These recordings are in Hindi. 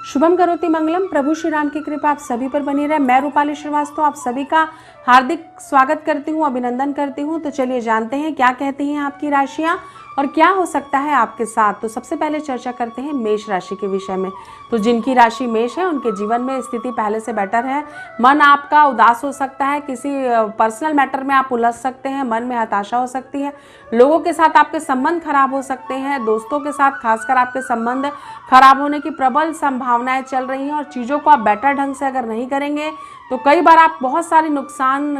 शुभम करोति मंगलम। प्रभु श्री राम की कृपा आप सभी पर बनी रहे। मैं रूपाली श्रीवास्तव आप सभी का हार्दिक स्वागत करती हूँ, अभिनंदन करती हूँ। तो चलिए जानते हैं क्या कहती हैं आपकी राशियाँ और क्या हो सकता है आपके साथ। तो सबसे पहले चर्चा करते हैं मेष राशि के विषय में। तो जिनकी राशि मेष है उनके जीवन में स्थिति पहले से बेटर है। मन आपका उदास हो सकता है, किसी पर्सनल मैटर में आप उलझ सकते हैं, मन में हताशा हो सकती है, लोगों के साथ आपके संबंध खराब हो सकते हैं, दोस्तों के साथ खासकर आपके संबंध खराब होने की प्रबल संभावनाएं चल रही हैं। और चीज़ों को आप बेटर ढंग से अगर नहीं करेंगे तो कई बार आप बहुत सारी नुकसान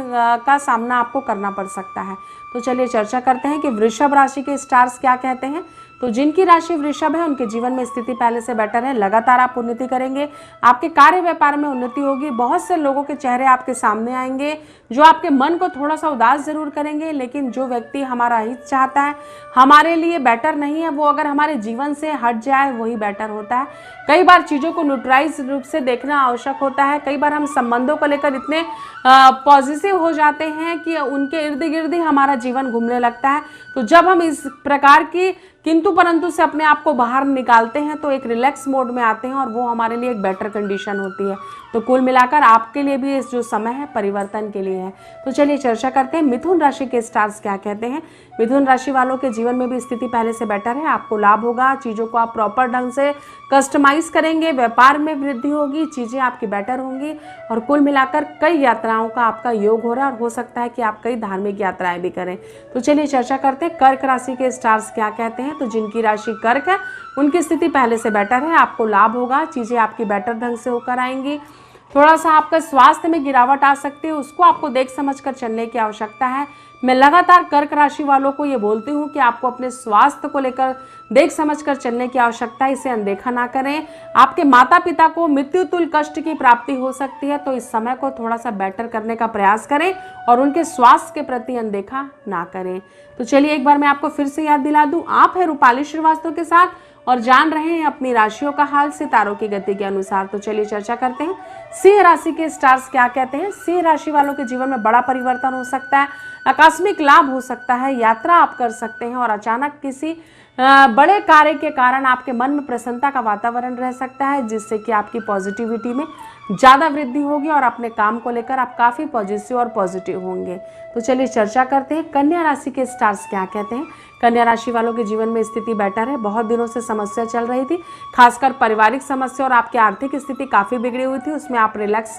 का सामना आपको करना पड़ सकता है। तो चलिए चर्चा करते हैं कि वृषभ राशि के स्टार्स क्या कहते हैं। तो जिनकी राशि वृषभ है उनके जीवन में स्थिति पहले से बेटर है। लगातार आप उन्नति करेंगे, आपके कार्य व्यापार में उन्नति होगी, बहुत से लोगों के चेहरे आपके सामने आएंगे जो आपके मन को थोड़ा सा उदास जरूर करेंगे। लेकिन जो व्यक्ति हमारा हित चाहता है, हमारे लिए बेटर नहीं है, वो अगर हमारे जीवन से हट जाए वही बेटर होता है। कई बार चीज़ों को न्यूट्रलाइज रूप से देखना आवश्यक होता है। कई बार हम संबंधों को लेकर इतने पॉजिटिव हो जाते हैं कि उनके इर्द गिर्द ही हमारा जीवन घूमने लगता है। तो जब हम इस प्रकार की किंतु परंतु से अपने आप को बाहर निकालते हैं तो एक रिलैक्स मोड में आते हैं और वो हमारे लिए एक बेटर कंडीशन होती है। तो कुल मिलाकर आपके लिए भी इस जो समय है परिवर्तन के लिए है। तो चलिए चर्चा करते हैं मिथुन राशि के स्टार्स क्या कहते हैं। मिथुन राशि वालों के जीवन में भी स्थिति पहले से बेटर है। आपको लाभ होगा, चीज़ों को आप प्रॉपर ढंग से कस्टमाइज करेंगे, व्यापार में वृद्धि होगी, चीज़ें आपकी बेटर होंगी और कुल मिलाकर कई यात्राओं का आपका योग हो रहा है और हो सकता है कि आप कई धार्मिक यात्राएं भी करें। तो चलिए चर्चा करते हैं कर्क राशि के स्टार्स क्या कहते हैं। तो जिनकी राशि कर्क है उनकी स्थिति पहले से बेटर है। आपको लाभ होगा, चीज़ें आपकी बेटर ढंग से होकर आएंगी। थोड़ा सा आपका स्वास्थ्य में गिरावट आ सकती है, उसको आपको देख समझ कर चलने की आवश्यकता है। मैं लगातार कर्क राशि वालों को ये बोलती हूँ कि आपको अपने स्वास्थ्य को लेकर देख समझ कर चलने की आवश्यकता है, इसे अनदेखा ना करें। आपके माता पिता को मृत्यु तुल्य कष्ट की प्राप्ति हो सकती है, तो इस समय को थोड़ा सा बेटर करने का प्रयास करें और उनके स्वास्थ्य के प्रति अनदेखा ना करें। तो चलिए एक बार मैं आपको फिर से याद दिला दूं, आप है रूपाली श्रीवास्तव के साथ और जान रहे हैं अपनी राशियों का हाल सितारों की गति के अनुसार। तो चलिए चर्चा करते हैं सिंह राशि के स्टार्स क्या कहते हैं। सिंह राशि वालों के जीवन में बड़ा परिवर्तन हो सकता है, आकस्मिक लाभ हो सकता है, यात्रा आप कर सकते हैं और अचानक किसी बड़े कार्य के कारण आपके मन में प्रसन्नता का वातावरण रह सकता है, जिससे कि आपकी पॉजिटिविटी में ज़्यादा वृद्धि होगी और अपने काम को लेकर आप काफ़ी पॉजिटिव और पॉजिटिव होंगे। तो चलिए चर्चा करते हैं कन्या राशि के स्टार्स क्या कहते हैं। कन्या राशि वालों के जीवन में स्थिति बेटर है। बहुत दिनों से समस्या चल रही थी, खासकर पारिवारिक समस्या और आपकी आर्थिक स्थिति काफ़ी बिगड़ी हुई थी, उसमें आप रिलैक्स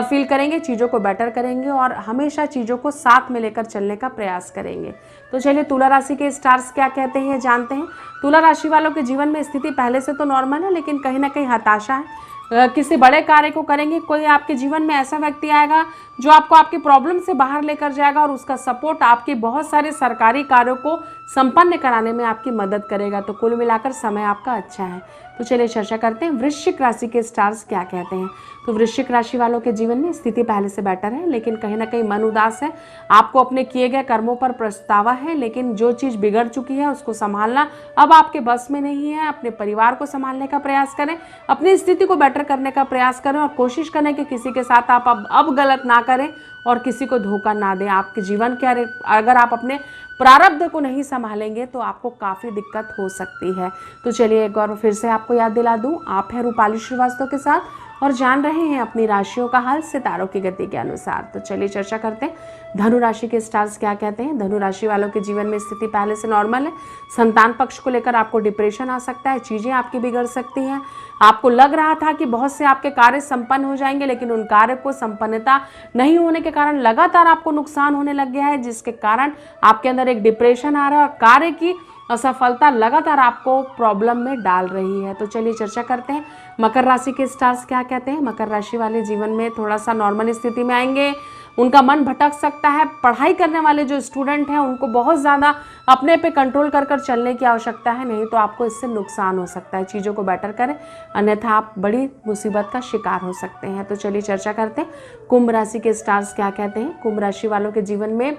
फील करेंगे, चीज़ों को बेटर करेंगे और हमेशा चीज़ों को साथ में लेकर चलने का प्रयास करेंगे। तो चलिए तुला राशि के स्टार्स क्या कहते हैं जानते हैं। तुला राशि वालों के जीवन में स्थिति पहले से तो नॉर्मल है, लेकिन कहीं ना कहीं हताशा है। किसी बड़े कार्य को करेंगे, कोई आपके जीवन में ऐसा व्यक्ति आएगा जो आपको आपकी प्रॉब्लम से बाहर लेकर जाएगा और उसका सपोर्ट आपके बहुत सारे सरकारी कार्यों को संपन्न कराने में आपकी मदद करेगा। तो कुल मिलाकर समय आपका अच्छा है। तो चलिए चर्चा करते हैं वृश्चिक राशि के स्टार्स क्या कहते हैं। तो वृश्चिक राशि वालों के जीवन में स्थिति पहले से बेटर है, लेकिन कहीं ना कहीं मन उदास है। आपको अपने किए गए कर्मों पर पछतावा है, लेकिन जो चीज़ बिगड़ चुकी है उसको संभालना अब आपके बस में नहीं है। अपने परिवार को संभालने का प्रयास करें, अपनी स्थिति को बेटर करने का प्रयास करें और कोशिश करें कि किसी के साथ आप अब गलत ना करें और किसी को धोखा ना दें। आपके जीवन के अगर आप अपने प्रारब्ध को नहीं संभालेंगे तो आपको काफ़ी दिक्कत हो सकती है। तो चलिए एक बार फिर से आपको याद दिला दूं, आप हैं रूपाली श्रीवास्तव के साथ और जान रहे हैं अपनी राशियों का हाल सितारों की गति के अनुसार। तो चलिए चर्चा करते हैं धनु राशि के स्टार्स क्या कहते हैं। धनु राशि वालों के जीवन में स्थिति पहले से नॉर्मल है। संतान पक्ष को लेकर आपको डिप्रेशन आ सकता है, चीज़ें आपकी बिगड़ सकती हैं। आपको लग रहा था कि बहुत से आपके कार्य संपन्न हो जाएंगे, लेकिन उन कार्य को संपन्नता नहीं होने के कारण लगातार आपको नुकसान होने लग गया है, जिसके कारण आपके अंदर एक डिप्रेशन आ रहा है और कार्य की असफलता लगातार आपको प्रॉब्लम में डाल रही है। तो चलिए चर्चा करते हैं मकर राशि के स्टार्स क्या कहते हैं। मकर राशि वाले जीवन में थोड़ा सा नॉर्मल स्थिति में आएंगे, उनका मन भटक सकता है। पढ़ाई करने वाले जो स्टूडेंट हैं उनको बहुत ज़्यादा अपने पे कंट्रोल कर चलने की आवश्यकता है, नहीं तो आपको इससे नुकसान हो सकता है। चीज़ों को बेटर करें, अन्यथा आप बड़ी मुसीबत का शिकार हो सकते हैं। तो चलिए चर्चा करते हैं कुंभ राशि के स्टार्स क्या कहते हैं। कुंभ राशि वालों के जीवन में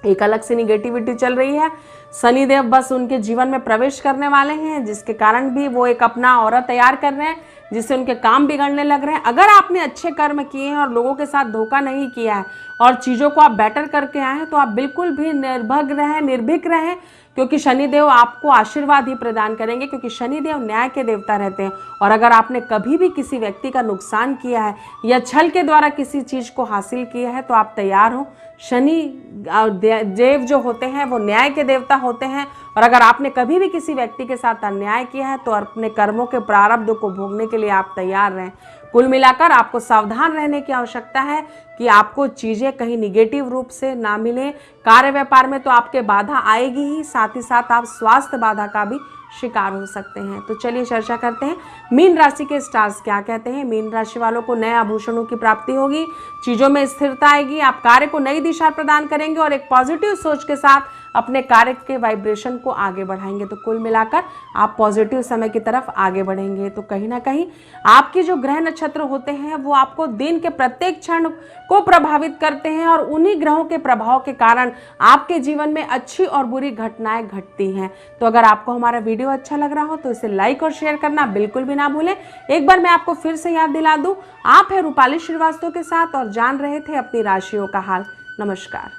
एक अलग से निगेटिविटी चल रही है। शनिदेव बस उनके जीवन में प्रवेश करने वाले हैं, जिसके कारण भी वो एक अपना औरा तैयार कर रहे हैं, जिससे उनके काम बिगड़ने लग रहे हैं। अगर आपने अच्छे कर्म किए हैं और लोगों के साथ धोखा नहीं किया है और चीज़ों को आप बेटर करके आए हैं, तो आप बिल्कुल भी निर्भग रहें, निर्भीक रहें, क्योंकि शनिदेव आपको आशीर्वाद ही प्रदान करेंगे, क्योंकि शनिदेव न्याय के देवता रहते हैं। और अगर आपने कभी भी किसी व्यक्ति का नुकसान किया है या छल के द्वारा किसी चीज को हासिल किया है तो आप तैयार हो। शनि देव जो होते हैं वो न्याय के देवता होते हैं, और अगर आपने कभी भी किसी व्यक्ति के साथ अन्याय किया है तो अपने कर्मों के प्रारब्ध को भोगने के लिए आप तैयार रहें। कुल मिलाकर आपको सावधान रहने की आवश्यकता है कि आपको चीजें कहीं निगेटिव रूप से ना मिले। कार्य व्यापार में तो आपके बाधा आएगी ही, साथ ही साथ आप स्वास्थ्य बाधा का भी शिकार हो सकते हैं। तो चलिए चर्चा करते हैं मीन राशि के स्टार्स क्या कहते हैं। मीन राशि वालों को नए आभूषणों की प्राप्ति होगी, चीजों में स्थिरता आएगी, आप कार्य को नई दिशा प्रदान करेंगे और एक पॉजिटिव सोच के साथ अपने कार्य के वाइब्रेशन को आगे बढ़ाएंगे। तो कुल मिलाकर आप पॉजिटिव समय की तरफ आगे बढ़ेंगे। तो कहीं ना कहीं आपकी जो ग्रह नक्षत्र होते हैं वो आपको दिन के प्रत्येक क्षण को प्रभावित करते हैं, और उन्हीं ग्रहों के प्रभाव के कारण आपके जीवन में अच्छी और बुरी घटनाएं घटती हैं। तो अगर आपको हमारा वीडियो अच्छा लग रहा हो तो इसे लाइक और शेयर करना बिल्कुल भी ना भूलें। एक बार मैं आपको फिर से याद दिला दूं, आप है रूपाली श्रीवास्तव के साथ और जान रहे थे अपनी राशियों का हाल। नमस्कार।